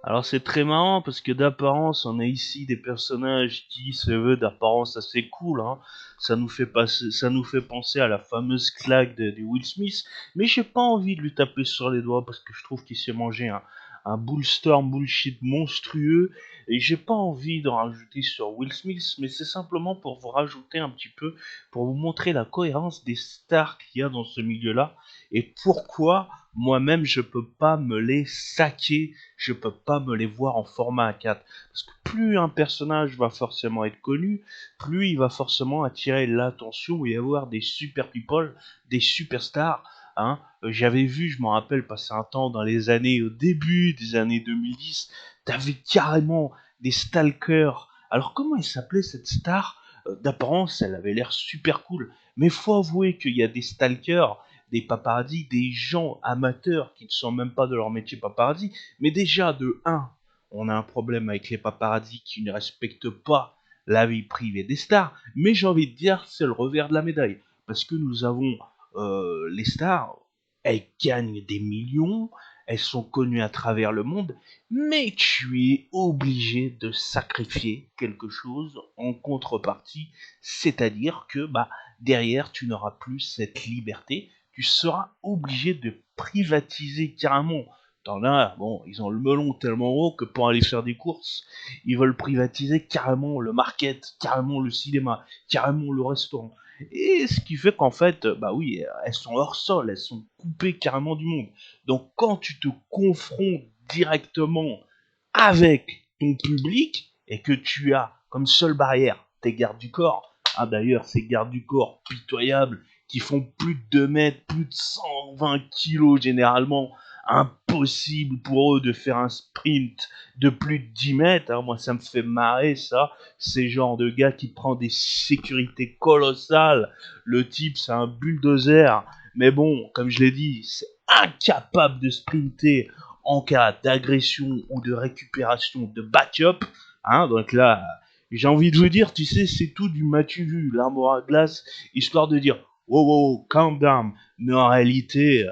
Alors c'est très marrant parce que d'apparence, on a ici des personnages qui se veulent d'apparence assez cool, hein. Ça nous fait penser à la fameuse claque de Will Smith, mais j'ai pas envie de lui taper sur les doigts parce que je trouve qu'il s'est mangé un bullstorm bullshit monstrueux et j'ai pas envie d'en rajouter sur Will Smith, mais c'est simplement pour vous rajouter un petit peu, pour vous montrer la cohérence des stars qu'il y a dans ce milieu-là et pourquoi moi-même je peux pas me les saquer, je peux pas me les voir en format A4. Parce que plus un personnage va forcément être connu, plus il va forcément attirer l'attention et avoir des super people, des superstars. Hein. J'avais vu, je m'en rappelle, passer un temps dans les années, au début des années 2010, t'avais carrément des stalkers. Alors comment il s'appelait cette star? D'apparence, elle avait l'air super cool. Mais faut avouer qu'il y a des stalkers, des paparazzis, des gens amateurs qui ne sont même pas de leur métier paparazzi, mais déjà, de un, on a un problème avec les paparazzis qui ne respectent pas la vie privée des stars, mais j'ai envie de dire, c'est le revers de la médaille. Parce que nous avons les stars, elles gagnent des millions, elles sont connues à travers le monde, mais tu es obligé de sacrifier quelque chose en contrepartie, c'est-à-dire que derrière, tu n'auras plus cette liberté, tu seras obligé de privatiser carrément. T'en as, bon, ils ont le melon tellement haut que pour aller faire des courses, ils veulent privatiser carrément le market, carrément le cinéma, carrément le restaurant. Et ce qui fait qu'en fait, bah oui, elles sont hors sol, elles sont coupées carrément du monde. Donc quand tu te confrontes directement avec ton public et que tu as comme seule barrière tes gardes du corps, ah d'ailleurs ces gardes du corps pitoyables qui font plus de 2 mètres, plus de 120 kilos généralement, impossible pour eux de faire un sprint de plus de 10 mètres, hein. Moi ça me fait marrer ça, ces genres de gars qui prend des sécurités colossales, le type c'est un bulldozer, mais bon, comme je l'ai dit, c'est incapable de sprinter en cas d'agression ou de récupération de backup, hein, donc là, j'ai envie de vous dire, tu sais, c'est tout du matu vu, l'armoire à glace, histoire de dire, wow, wow, calm down. Mais en réalité,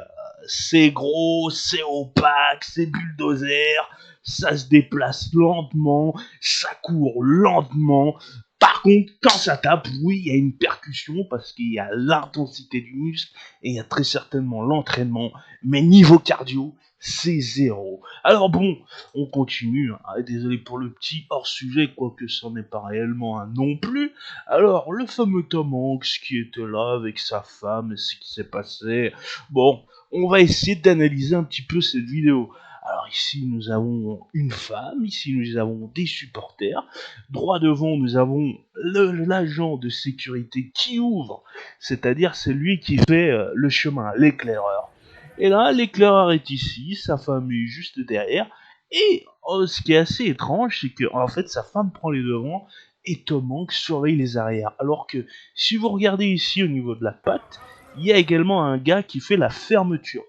c'est gros, c'est opaque, c'est bulldozer, ça se déplace lentement, ça court lentement. Par contre, quand ça tape, oui, il y a une percussion parce qu'il y a l'intensité du muscle et il y a très certainement l'entraînement. Mais niveau cardio, c'est zéro. Alors bon, on continue. Hein. Désolé pour le petit hors-sujet, quoique ce n'est pas réellement un non plus. Alors, le fameux Tom Hanks qui était là avec sa femme, et ce qui s'est passé. Bon, on va essayer d'analyser un petit peu cette vidéo. Alors ici nous avons une femme, ici nous avons des supporters, droit devant nous avons l'agent de sécurité qui ouvre, c'est-à-dire c'est lui qui fait le chemin, l'éclaireur. Et là l'éclaireur est ici, sa femme est juste derrière, et ce qui est assez étrange c'est que en fait sa femme prend les devants et Tom Hanks surveille les arrières. Alors que si vous regardez ici au niveau de la patte, il y a également un gars qui fait la fermeture.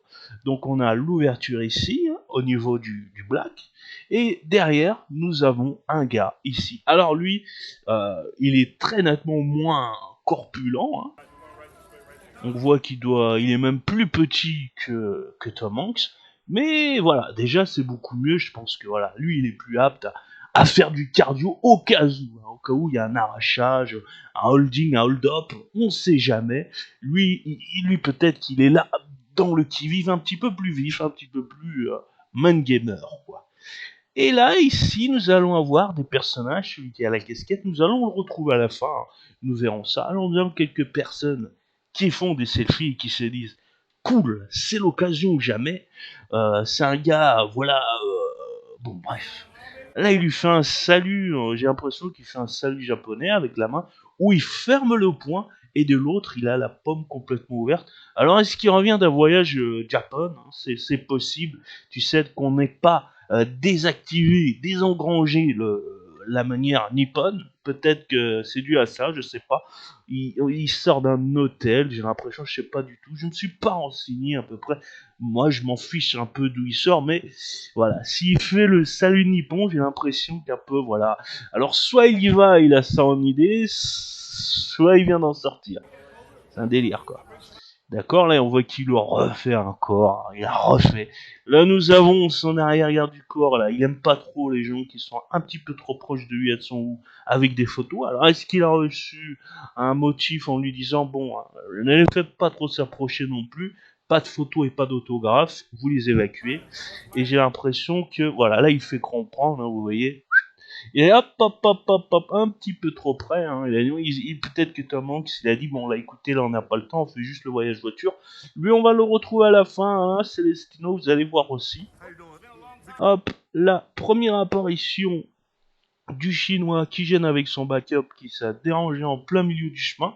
Donc on a l'ouverture ici, hein, au niveau du black, et derrière nous avons un gars ici. Alors lui, il est très nettement moins corpulent, hein. On voit il est même plus petit que Tom Hanks. Mais voilà, déjà c'est beaucoup mieux. Je pense que voilà, lui il est plus apte à faire du cardio au cas où, hein, au cas où il y a un arrachage, un holding, un hold-up, on sait jamais. Lui peut-être qu'il est là dans le qui-vive un petit peu plus vif, un petit peu plus man gamer, quoi. Et là, ici, nous allons avoir des personnages, celui qui a la casquette, nous allons le retrouver à la fin, hein. Nous verrons ça. Alors, nous avons quelques personnes qui font des selfies et qui se disent cool, c'est l'occasion ou jamais. C'est un gars, voilà. Bon, bref. Là, il lui fait un salut, j'ai l'impression qu'il fait un salut japonais avec la main, où il ferme le poing, et de l'autre, il a la pomme complètement ouverte. Alors, est-ce qu'il revient d'un voyage Japon, hein, c'est possible, tu sais, qu'on n'ait pas désactivé, désengrangé la manière nippone. Peut-être que c'est dû à ça, je sais pas. Il sort d'un hôtel, j'ai l'impression, je sais pas du tout. Je ne suis pas renseigné à peu près. Moi, je m'en fiche un peu d'où il sort, mais voilà. S'il fait le salut nippon, j'ai l'impression qu'un peu, voilà. Alors, soit il y va, il a ça en idée, soit il vient d'en sortir. C'est un délire, quoi. D'accord, là on voit qu'il le refait encore, il a refait. Là nous avons son arrière-garde du corps, là, il aime pas trop les gens qui sont un petit peu trop proches de lui avec des photos. Alors est-ce qu'il a reçu un motif en lui disant, bon, ne les faites pas trop s'approcher non plus, pas de photos et pas d'autographes, vous les évacuez. Et j'ai l'impression que, voilà, là il fait comprendre, hein, vous voyez, et hop, hop, hop, hop, hop, un petit peu trop près. Hein. Peut-être que Tom Hanks, il a dit, bon là écoutez, là on n'a pas le temps, on fait juste le voyage voiture. Lui on va le retrouver à la fin, hein, Celestino, vous allez voir aussi. Hop, la première apparition du chinois qui gêne avec son backup, qui s'est dérangé en plein milieu du chemin.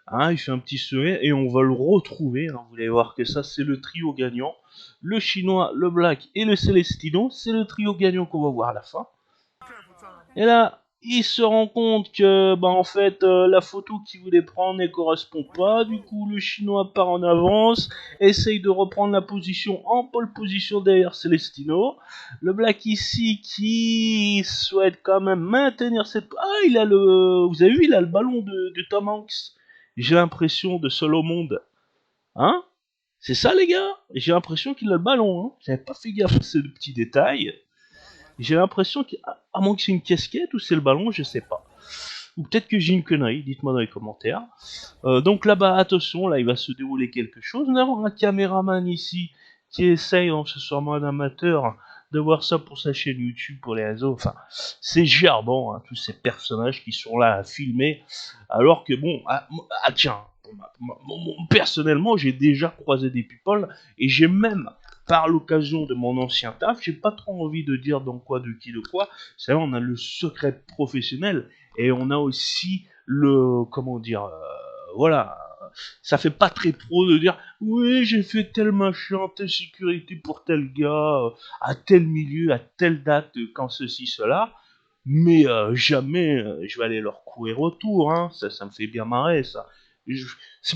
Hein, il fait un petit sourire et on va le retrouver. Hein, vous allez voir que ça c'est le trio gagnant. Le chinois, le black et le Celestino, c'est le trio gagnant qu'on va voir à la fin. Et là, il se rend compte que, bah, en fait, la photo qu'il voulait prendre ne correspond pas. Du coup, le chinois part en avance, essaye de reprendre la position en pole position derrière Celestino. Le black ici qui souhaite quand même maintenir cette... Ah, il a le... Vous avez vu, il a le ballon de Tom Hanks. J'ai l'impression de seul au monde. Hein? C'est ça, les gars? J'ai l'impression qu'il a le ballon. Hein? J'avais pas fait gaffe à ces petits détails. J'ai l'impression qu'à moins que c'est une casquette ou c'est le ballon, je sais pas. Ou peut-être que j'ai une connerie, dites-moi dans les commentaires. Donc là-bas, attention, là il va se dérouler quelque chose. Nous avons un caméraman ici qui essaye, ce soir un amateur, de voir ça pour sa chaîne YouTube, pour les réseaux. Enfin, c'est gerbant, hein, tous ces personnages qui sont là à filmer. Alors que bon, tiens, personnellement, j'ai déjà croisé des people et j'ai même par l'occasion de mon ancien taf, j'ai pas trop envie de dire dans quoi, de qui, de quoi. C'est vrai, on a le secret professionnel et on a aussi le, comment dire, voilà, ça fait pas très pro de dire oui j'ai fait tel machin, telle sécurité pour tel gars, à tel milieu, à telle date, quand ceci, cela. Mais jamais je vais aller leur courir autour, hein. Ça me fait bien marrer ça. Je-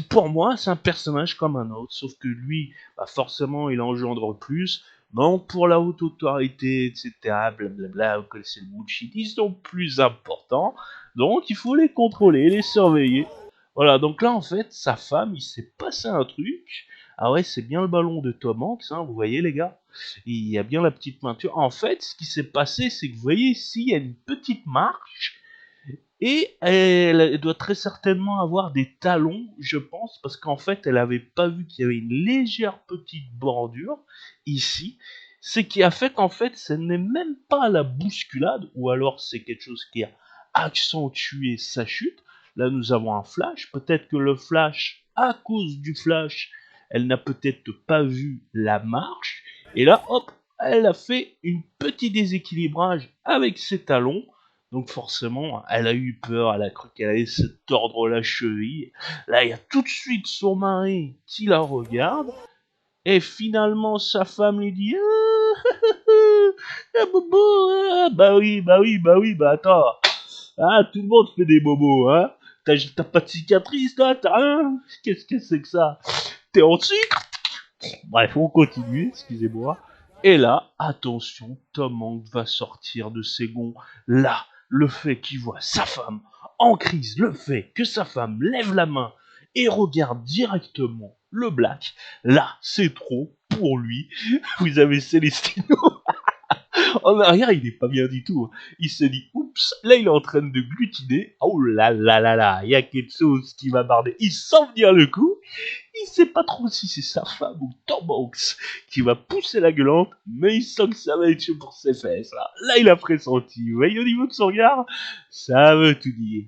pour moi, c'est un personnage comme un autre, sauf que lui, bah forcément, il engendre plus. Donc, pour la haute autorité, etc., blablabla, vous connaissez le bullshit, ils sont plus importants. Donc, il faut les contrôler, les surveiller. Voilà, donc là, en fait, sa femme, il s'est passé un truc. Ah ouais, c'est bien le ballon de Tom Hanks, hein, vous voyez, les gars. Il y a bien la petite peinture. En fait, ce qui s'est passé, c'est que vous voyez ici, il y a une petite marche. Et elle doit très certainement avoir des talons, je pense, parce qu'en fait, elle avait pas vu qu'il y avait une légère petite bordure ici. Ce qui a fait qu'en fait, ce n'est même pas la bousculade, ou alors c'est quelque chose qui a accentué sa chute. Là, nous avons un flash. Peut-être que le flash, à cause du flash, elle n'a peut-être pas vu la marche. Et là, hop, elle a fait une petit déséquilibrage avec ses talons. Donc forcément, elle a eu peur, elle a cru qu'elle allait se tordre la cheville. Là, il y a tout de suite son mari qui la regarde. Et finalement, sa femme lui dit bobo, bah oui, bah oui, bah oui, bah attends. Ah, tout le monde fait des bobos, hein. T'as pas de cicatrice, là, t'as rien. Qu'est-ce que c'est que ça? T'es en sucre? Bref, on continue, excusez-moi. Et là, attention, Tom Hanks va sortir de ses gonds. Là, le fait qu'il voit sa femme en crise, le fait que sa femme lève la main et regarde directement le black, là, c'est trop pour lui. Vous avez Celestino en arrière, il est pas bien du tout. Il se dit, oups, là il est en train de glutiner. Oh là là là là, il y a quelque chose qui va barder. Il sent venir le coup. Il sait pas trop si c'est sa femme ou Tom Hanks qui va pousser la gueulante, mais il sent que ça va être chaud pour ses fesses. Là il a pressenti. Vous voyez au niveau de son regard, ça veut tout dire.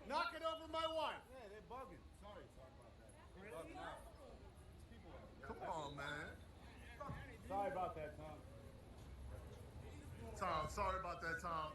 Knocking over my wife. Yeah, they're bugging. Sorry about that. Bugging out. Come on, man. Sorry about that, Tom. Tom, sorry about that, Tom.